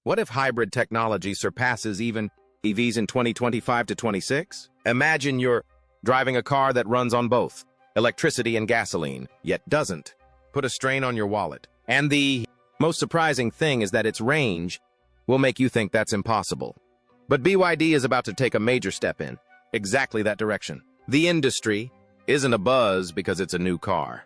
What if hybrid technology surpasses even EVs in 2025 to 26? Imagine you're driving a car that runs on both electricity and gasoline, yet doesn't put a strain on your wallet. And the most surprising thing is that its range will make you think that's impossible. But BYD is about to take a major step in exactly that direction. The industry isn't abuzz because it's a new car.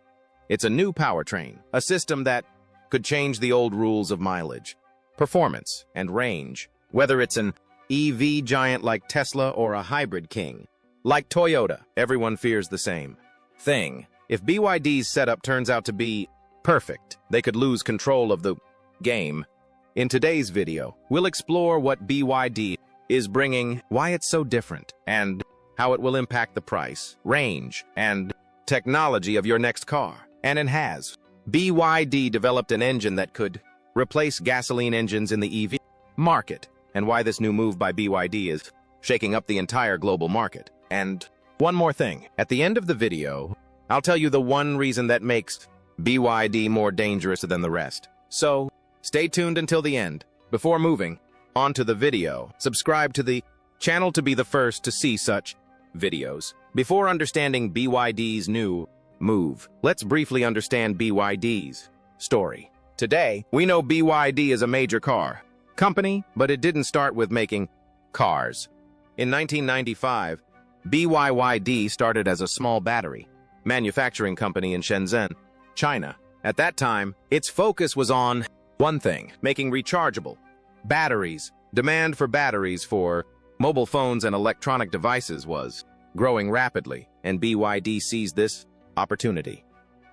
It's a new powertrain, a system that could change the old rules of mileage, performance, and range. Whether it's an EV giant like Tesla or a hybrid king like Toyota, everyone fears the same thing. If BYD's setup turns out to be perfect, they could lose control of the game. In today's video, we'll explore what BYD is bringing, why it's so different, and how it will impact the price, range, and technology of your next car. And it has. BYD developed an engine that could replace gasoline engines in the EV market, and why this new move by BYD is shaking up the entire global market. And one more thing, at the end of the video, I'll tell you the one reason that makes BYD more dangerous than the rest. So, stay tuned until the end. Before moving on to the video, subscribe to the channel to be the first to see such videos. Before understanding BYD's new move, let's briefly understand BYD's story. Today, we know BYD is a major car company, but it didn't start with making cars. In 1995, BYD started as a small battery manufacturing company in Shenzhen, China. At that time, its focus was on one thing: making rechargeable batteries. Demand for batteries for mobile phones and electronic devices was growing rapidly, and BYD seized this opportunity.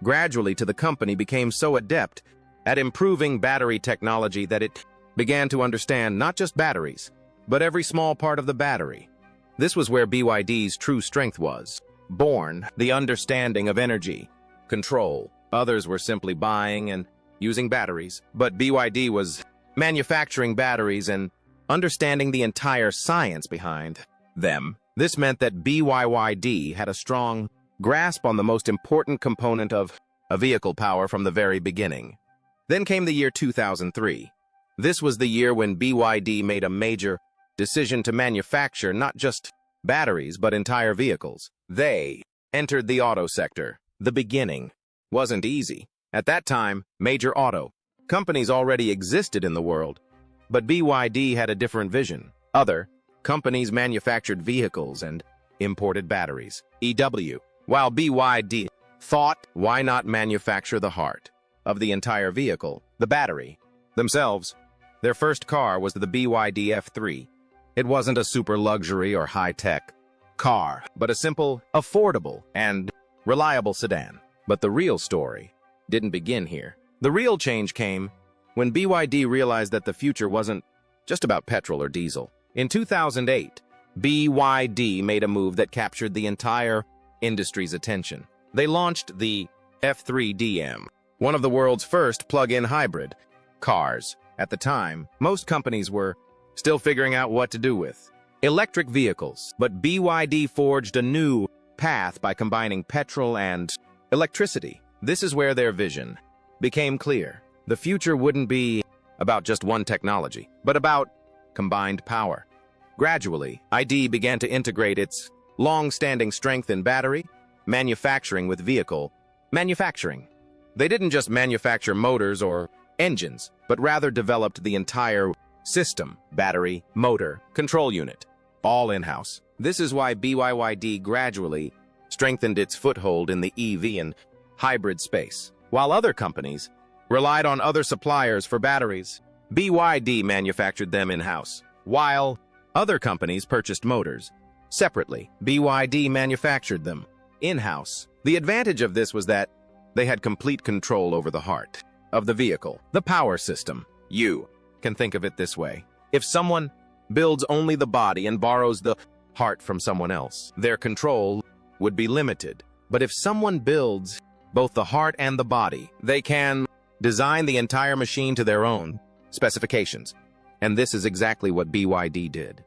Gradually, the company became so adept at improving battery technology that it began to understand not just batteries, but every small part of the battery. This was where BYD's true strength was born, the understanding of energy control. Others were simply buying and using batteries, but BYD was manufacturing batteries and understanding the entire science behind them. This meant that BYD had a strong grasp on the most important component of a vehicle power from the very beginning. Then came the year 2003. This was the year when BYD made a major decision to manufacture not just batteries but entire vehicles. They entered the auto sector. The beginning wasn't easy. At that time, major auto companies already existed in the world, but BYD had a different vision. Other companies manufactured vehicles and imported batteries, EW, while BYD thought, why not manufacture the heart of the entire vehicle, the battery themselves? Their first car was the BYD F3. It wasn't a super luxury or high-tech car, but a simple, affordable, and reliable sedan. But the real story didn't begin here. The real change came when BYD realized that the future wasn't just about petrol or diesel. In 2008, BYD made a move that captured the entire industry's attention. They launched the F3DM, one of the world's first plug-in hybrid cars. At the time, most companies were still figuring out what to do with electric vehicles, but BYD forged a new path by combining petrol and electricity. This is where their vision became clear. The future wouldn't be about just one technology, but about combined power. Gradually, BYD began to integrate its long-standing strength in battery manufacturing with vehicle manufacturing. They didn't just manufacture motors or engines, but rather developed the entire system, battery, motor, control unit, all in-house. This is why BYD gradually strengthened its foothold in the EV and hybrid space. While other companies relied on other suppliers for batteries, BYD manufactured them in-house. While other companies purchased motors separately, BYD manufactured them in-house. The advantage of this was that they had complete control over the heart of the vehicle, the power system. You can think of it this way. If someone builds only the body and borrows the heart from someone else, their control would be limited. But if someone builds both the heart and the body, they can design the entire machine to their own specifications. And this is exactly what BYD did.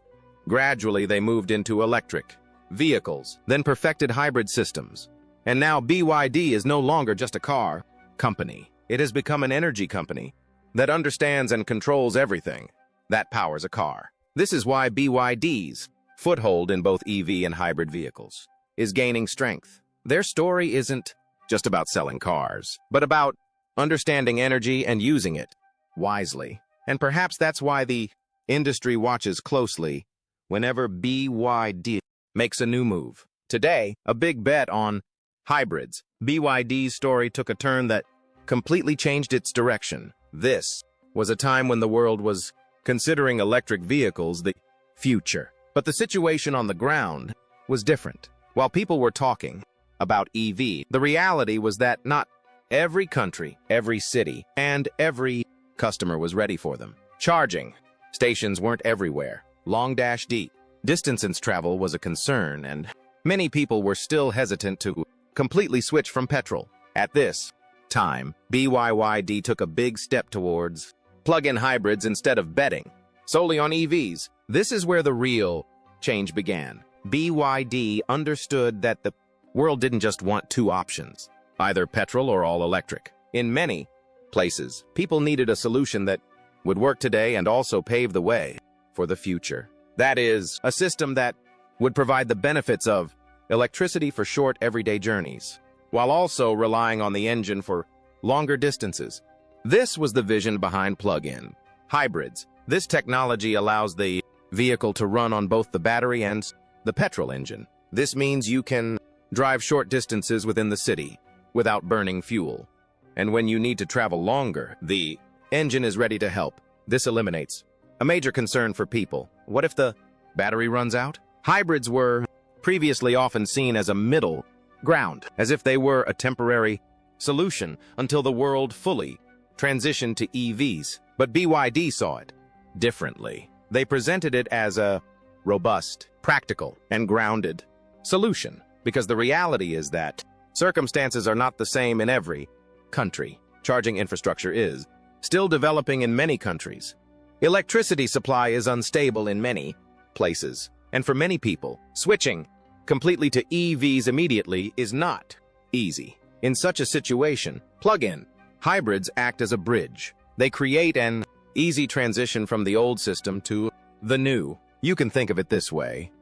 Gradually, they moved into electric vehicles, then perfected hybrid systems. And now BYD is no longer just a car company. It has become an energy company that understands and controls everything. that powers a car. This is why BYD's foothold in both EV and hybrid vehicles is gaining strength. Their story isn't just about selling cars, but about understanding energy and using it wisely. And perhaps that's why the industry watches closely whenever BYD makes a new move. Today, a big bet on hybrids. BYD's story took a turn that completely changed its direction. This was a time when the world was considering electric vehicles the future. But the situation on the ground was different. While people were talking about EV, the reality was that not every country, every city, and every customer was ready for them. Charging stations weren't everywhere. Long-D distance travel was a concern, and many people were still hesitant to completely switch from petrol. At this time, BYD took a big step towards plug-in hybrids instead of betting solely on EVs. This is where the real change began. BYD understood that the world didn't just want two options, either petrol or all-electric. In many places, people needed a solution that would work today and also pave the way for the future. That is, a system that would provide the benefits of electricity for short, everyday journeys, while also relying on the engine for longer distances. This was the vision behind plug-in hybrids. This technology allows the vehicle to run on both the battery and the petrol engine. This means you can drive short distances within the city without burning fuel. And when you need to travel longer, the engine is ready to help. This eliminates a major concern for people. What if the battery runs out? Hybrids were previously often seen as a middle ground, as if they were a temporary solution until the world fully transitioned to EVs. But BYD saw it differently. They presented it as a robust, practical, and grounded solution, because the reality is that circumstances are not the same in every country. Charging infrastructure is still developing in many countries. Electricity supply is unstable in many places, and for many people, switching completely to EVs immediately is not easy. In such a situation, plug-in hybrids act as a bridge. They create an easy transition from the old system to the new. You can think of it this way.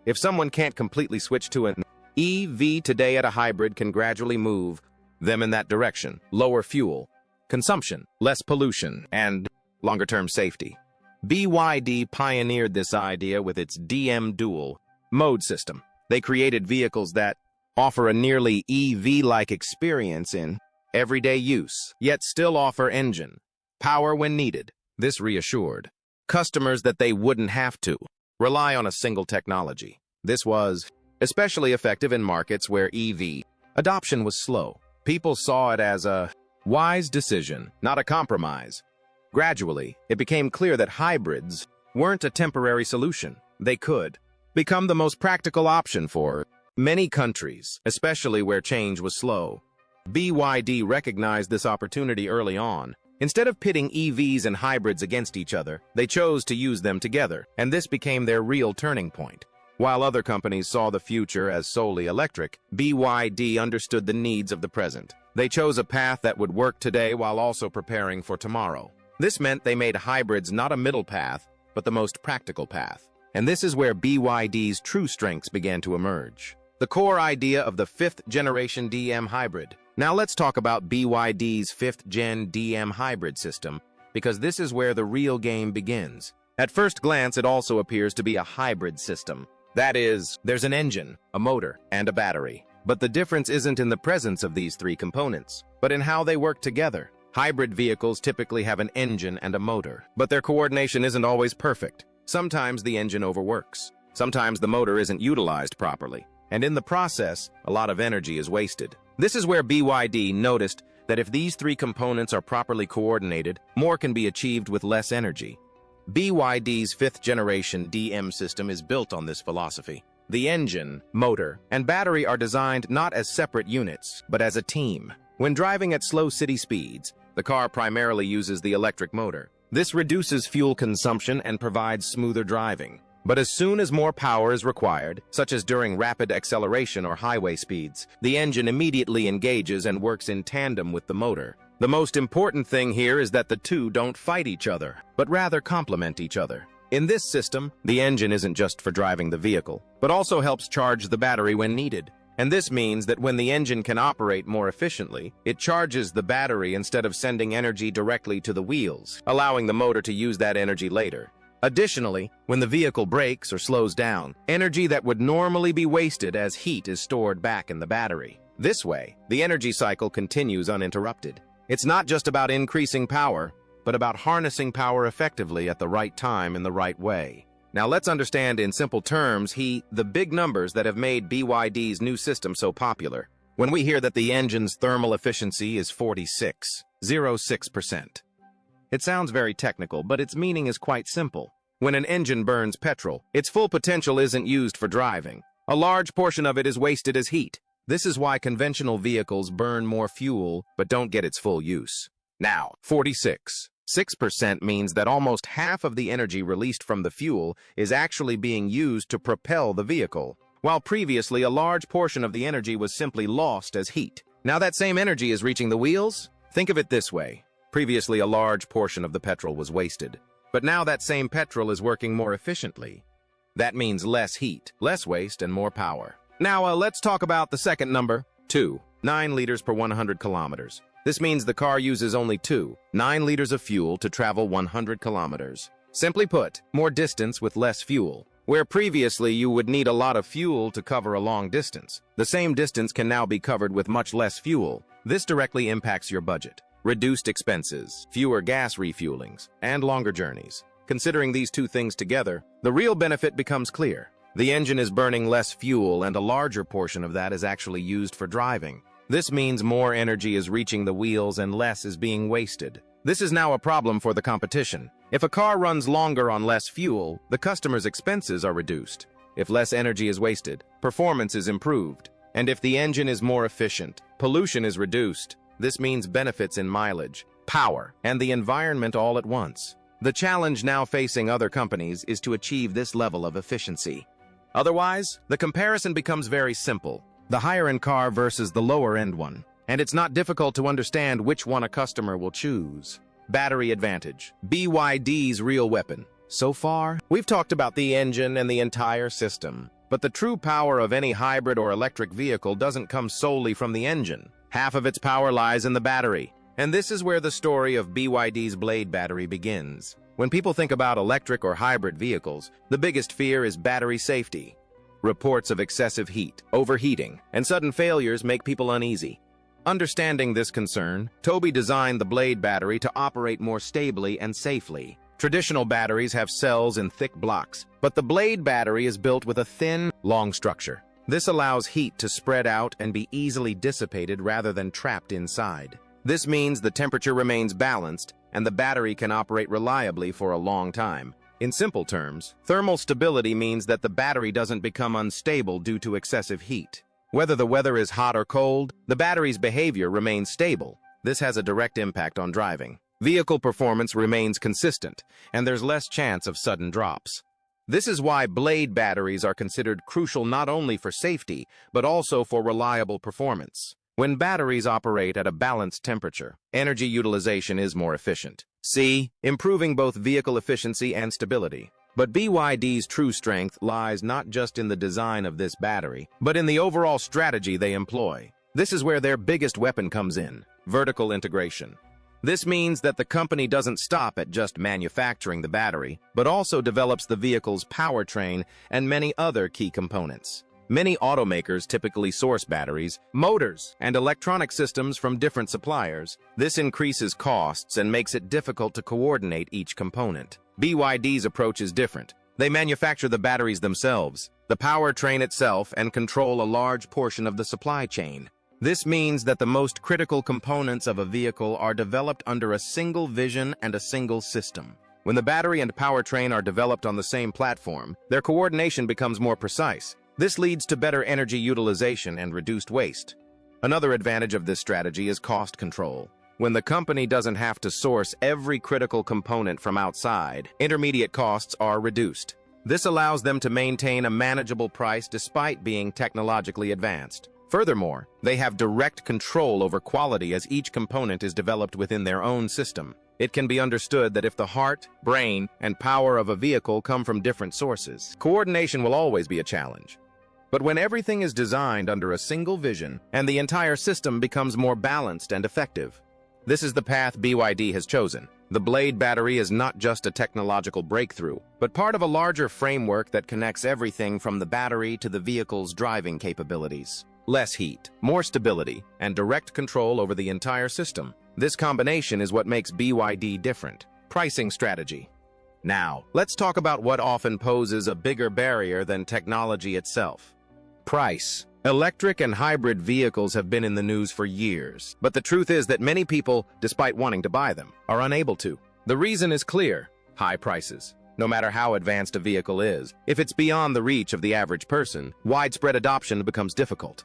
If someone can't completely switch to an EV today, a hybrid can gradually move them in that direction. Lower fuel consumption, less pollution, and longer-term safety. BYD pioneered this idea with its DM dual mode system. They created vehicles that offer a nearly EV-like experience in everyday use, yet still offer engine power when needed. This reassured customers that they wouldn't have to rely on a single technology. This was especially effective in markets where EV adoption was slow. People saw it as a wise decision, not a compromise. Gradually, it became clear that hybrids weren't a temporary solution. They could become the most practical option for many countries, especially where change was slow. BYD recognized this opportunity early on. Instead of pitting EVs and hybrids against each other, they chose to use them together, and this became their real turning point. While other companies saw the future as solely electric, BYD understood the needs of the present. They chose a path that would work today while also preparing for tomorrow. This meant they made hybrids not a middle path, but the most practical path. And this is where BYD's true strengths began to emerge. The core idea of the fifth-generation DM hybrid. Now let's talk about BYD's fifth-gen DM hybrid system, because this is where the real game begins. At first glance, it also appears to be a hybrid system. That is, there's an engine, a motor, and a battery. But the difference isn't in the presence of these three components, but in how they work together. Hybrid vehicles typically have an engine and a motor, but their coordination isn't always perfect. Sometimes the engine overworks. Sometimes the motor isn't utilized properly. And in the process, a lot of energy is wasted. This is where BYD noticed that if these three components are properly coordinated, more can be achieved with less energy. BYD's fifth-generation DM system is built on this philosophy. The engine, motor, and battery are designed not as separate units, but as a team. When driving at slow city speeds, the car primarily uses the electric motor. This reduces fuel consumption and provides smoother driving. But as soon as more power is required, such as during rapid acceleration or highway speeds, the engine immediately engages and works in tandem with the motor. The most important thing here is that the two don't fight each other, but rather complement each other. In this system, the engine isn't just for driving the vehicle, but also helps charge the battery when needed. And this means that when the engine can operate more efficiently, it charges the battery instead of sending energy directly to the wheels, allowing the motor to use that energy later. Additionally, when the vehicle brakes or slows down, energy that would normally be wasted as heat is stored back in the battery. This way, the energy cycle continues uninterrupted. It's not just about increasing power, but about harnessing power effectively at the right time in the right way. Now let's understand in simple terms the big numbers that have made BYD's new system so popular. When we hear that the engine's thermal efficiency is 46.06%. It sounds very technical, but its meaning is quite simple. When an engine burns petrol, its full potential isn't used for driving. A large portion of it is wasted as heat. This is why conventional vehicles burn more fuel but don't get its full use. Now, 46.6% means that almost half of the energy released from the fuel is actually being used to propel the vehicle, while previously a large portion of the energy was simply lost as heat. Now that same energy is reaching the wheels? Think of it this way. Previously, a large portion of the petrol was wasted, but now that same petrol is working more efficiently. That means less heat, less waste, and more power. Now, let's talk about the second number, 9 liters per 100 kilometers. This means the car uses only 9 liters of fuel to travel 100 kilometers. Simply put, more distance with less fuel. Where previously you would need a lot of fuel to cover a long distance, the same distance can now be covered with much less fuel. This directly impacts your budget. Reduced expenses, fewer gas refuelings, and longer journeys. Considering these two things together, the real benefit becomes clear. The engine is burning less fuel, and a larger portion of that is actually used for driving. This means more energy is reaching the wheels and less is being wasted. This is now a problem for the competition. If a car runs longer on less fuel, the customer's expenses are reduced. If less energy is wasted, performance is improved. And if the engine is more efficient, pollution is reduced. This means benefits in mileage, power, and the environment all at once. The challenge now facing other companies is to achieve this level of efficiency. Otherwise, the comparison becomes very simple. The higher-end car versus the lower-end one. And it's not difficult to understand which one a customer will choose. Battery advantage. BYD's real weapon. So far, we've talked about the engine and the entire system. But the true power of any hybrid or electric vehicle doesn't come solely from the engine. Half of its power lies in the battery. And this is where the story of BYD's Blade battery begins. When people think about electric or hybrid vehicles, the biggest fear is battery safety. Reports of excessive heat, overheating, and sudden failures make people uneasy. Understanding this concern, Toby designed the Blade battery to operate more stably and safely. Traditional batteries have cells in thick blocks, but the Blade battery is built with a thin, long structure. This allows heat to spread out and be easily dissipated rather than trapped inside. This means the temperature remains balanced and the battery can operate reliably for a long time. In simple terms, thermal stability means that the battery doesn't become unstable due to excessive heat. Whether the weather is hot or cold, the battery's behavior remains stable. This has a direct impact on driving. Vehicle performance remains consistent, and there's less chance of sudden drops. This is why Blade batteries are considered crucial not only for safety, but also for reliable performance. When batteries operate at a balanced temperature, energy utilization is more efficient. Improving both vehicle efficiency and stability. But BYD's true strength lies not just in the design of this battery, but in the overall strategy they employ. This is where their biggest weapon comes in: vertical integration. This means that the company doesn't stop at just manufacturing the battery, but also develops the vehicle's powertrain and many other key components. Many automakers typically source batteries, motors, and electronic systems from different suppliers. This increases costs and makes it difficult to coordinate each component. BYD's approach is different. They manufacture the batteries themselves, the powertrain itself, and control a large portion of the supply chain. This means that the most critical components of a vehicle are developed under a single vision and a single system. When the battery and powertrain are developed on the same platform, their coordination becomes more precise. This leads to better energy utilization and reduced waste. Another advantage of this strategy is cost control. When the company doesn't have to source every critical component from outside, intermediate costs are reduced. This allows them to maintain a manageable price despite being technologically advanced. Furthermore, they have direct control over quality as each component is developed within their own system. It can be understood that if the heart, brain, and power of a vehicle come from different sources, coordination will always be a challenge. But when everything is designed under a single vision and the entire system becomes more balanced and effective, this is the path BYD has chosen. The Blade battery is not just a technological breakthrough, but part of a larger framework that connects everything from the battery to the vehicle's driving capabilities. Less heat, more stability, and direct control over the entire system. This combination is what makes BYD different. Pricing strategy. Now, let's talk about what often poses a bigger barrier than technology itself. Price. Electric and hybrid vehicles have been in the news for years, but the truth is that many people, despite wanting to buy them, are unable to. The reason is clear: high prices. No matter how advanced a vehicle is, if it's beyond the reach of the average person, widespread adoption becomes difficult.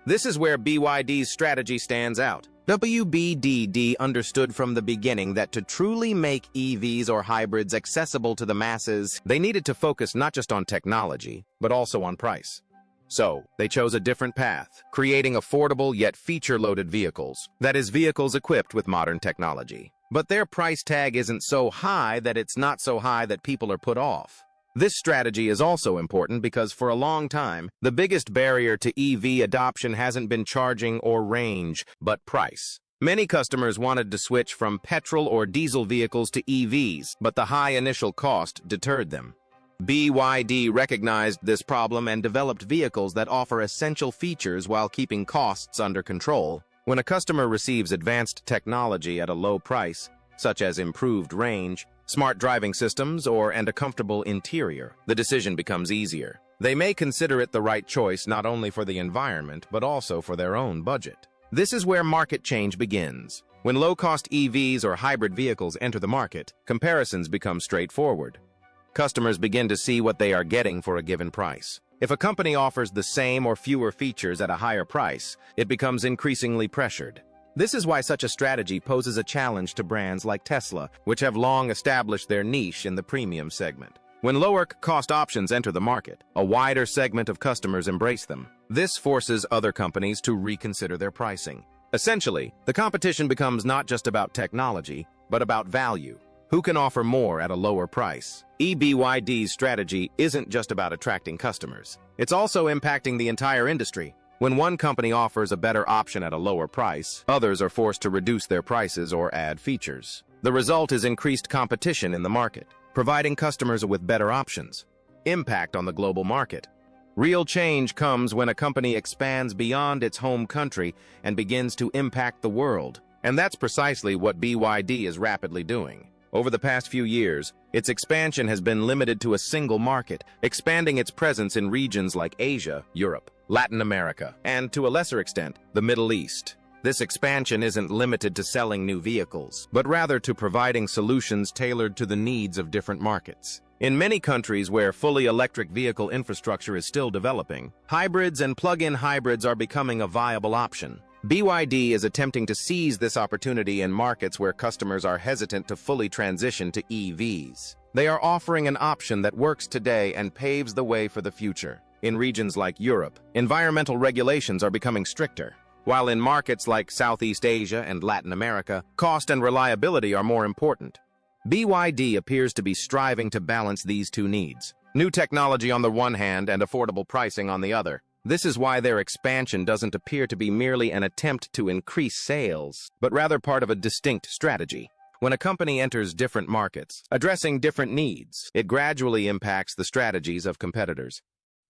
This is where BYD's strategy stands out. WBDD understood from the beginning that to truly make EVs or hybrids accessible to the masses, they needed to focus not just on technology, but also on price. So, they chose a different path, creating affordable yet feature-loaded vehicles. That is, vehicles equipped with modern technology. But their price tag isn't so high that it's not so high that people are put off. This strategy is also important because for a long time, the biggest barrier to EV adoption hasn't been charging or range, but price. Many customers wanted to switch from petrol or diesel vehicles to EVs, but the high initial cost deterred them. BYD recognized this problem and developed vehicles that offer essential features while keeping costs under control. When a customer receives advanced technology at a low price, such as improved range, smart driving systems, and a comfortable interior, the decision becomes easier. They may consider it the right choice not only for the environment, but also for their own budget. This is where market change begins. When low-cost EVs or hybrid vehicles enter the market, comparisons become straightforward. Customers begin to see what they are getting for a given price. If a company offers the same or fewer features at a higher price, it becomes increasingly pressured. This is why such a strategy poses a challenge to brands like Tesla, which have long established their niche in the premium segment. When lower-cost options enter the market, a wider segment of customers embrace them. This forces other companies to reconsider their pricing. Essentially, the competition becomes not just about technology, but about value. Who can offer more at a lower price? BYD's strategy isn't just about attracting customers. It's also impacting the entire industry. When one company offers a better option at a lower price, others are forced to reduce their prices or add features. The result is increased competition in the market, providing customers with better options. Impact on the global market. Real change comes when a company expands beyond its home country and begins to impact the world. And that's precisely what BYD is rapidly doing. Over the past few years, its expansion has been limited to a single market, expanding its presence in regions like Asia, Europe, Latin America, and to a lesser extent, the Middle East. This expansion isn't limited to selling new vehicles, but rather to providing solutions tailored to the needs of different markets. In many countries where fully electric vehicle infrastructure is still developing, hybrids and plug-in hybrids are becoming a viable option. BYD is attempting to seize this opportunity in markets where customers are hesitant to fully transition to EVs. They are offering an option that works today and paves the way for the future. In regions like Europe, environmental regulations are becoming stricter, while in markets like Southeast Asia and Latin America, cost and reliability are more important. BYD appears to be striving to balance these two needs: new technology on the one hand and affordable pricing on the other. This is why their expansion doesn't appear to be merely an attempt to increase sales, but rather part of a distinct strategy. When a company enters different markets, addressing different needs, it gradually impacts the strategies of competitors.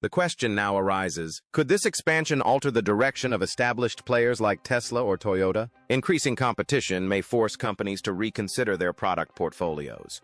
The question now arises, could this expansion alter the direction of established players like Tesla or Toyota? Increasing competition may force companies to reconsider their product portfolios.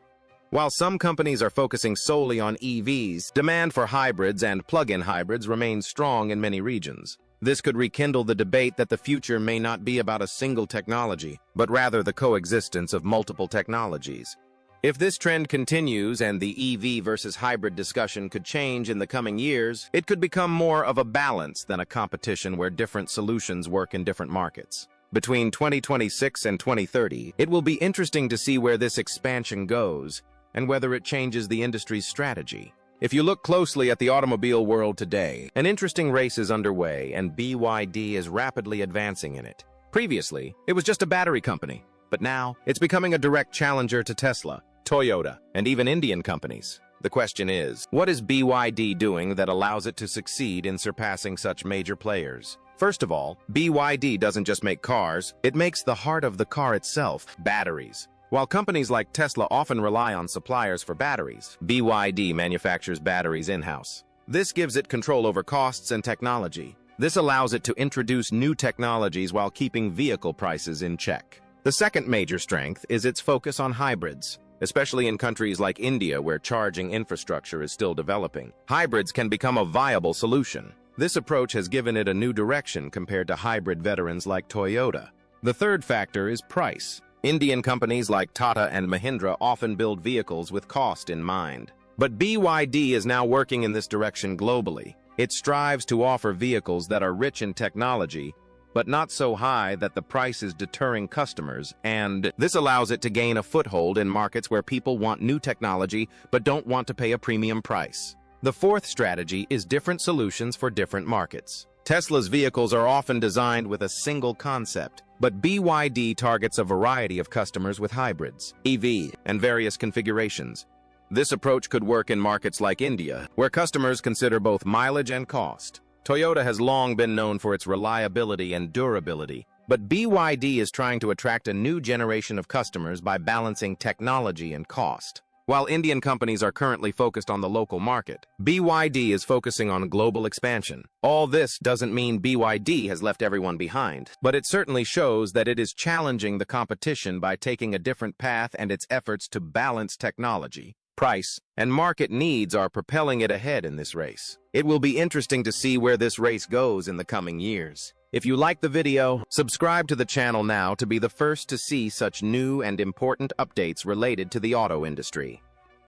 While some companies are focusing solely on EVs, demand for hybrids and plug-in hybrids remains strong in many regions. This could rekindle the debate that the future may not be about a single technology, but rather the coexistence of multiple technologies. If this trend continues and the EV versus hybrid discussion could change in the coming years, it could become more of a balance than a competition where different solutions work in different markets. Between 2026 and 2030, it will be interesting to see where this expansion goes and whether it changes the industry's strategy. If you look closely at the automobile world today, an interesting race is underway and BYD is rapidly advancing in it. Previously, it was just a battery company, but now it's becoming a direct challenger to Tesla, Toyota, and even Indian companies. The question is, what is BYD doing that allows it to succeed in surpassing such major players? First of all, BYD doesn't just make cars, it makes the heart of the car itself, batteries. While companies like Tesla often rely on suppliers for batteries, BYD manufactures batteries in-house. This gives it control over costs and technology. This allows it to introduce new technologies while keeping vehicle prices in check. The second major strength is its focus on hybrids. Especially in countries like India where charging infrastructure is still developing, hybrids can become a viable solution. This approach has given it a new direction compared to hybrid veterans like Toyota. The third factor is price. Indian companies like Tata and Mahindra often build vehicles with cost in mind. But BYD is now working in this direction globally. It strives to offer vehicles that are rich in technology, but not so high that the price is deterring customers, and this allows it to gain a foothold in markets where people want new technology but don't want to pay a premium price. The fourth strategy is different solutions for different markets. Tesla's vehicles are often designed with a single concept, but BYD targets a variety of customers with hybrids, EV, and various configurations. This approach could work in markets like India, where customers consider both mileage and cost. Toyota has long been known for its reliability and durability, but BYD is trying to attract a new generation of customers by balancing technology and cost. While Indian companies are currently focused on the local market, BYD is focusing on global expansion. All this doesn't mean BYD has left everyone behind, but it certainly shows that it is challenging the competition by taking a different path, and its efforts to balance technology, price, and market needs are propelling it ahead in this race. It will be interesting to see where this race goes in the coming years. If you like the video, subscribe to the channel now to be the first to see such new and important updates related to the auto industry.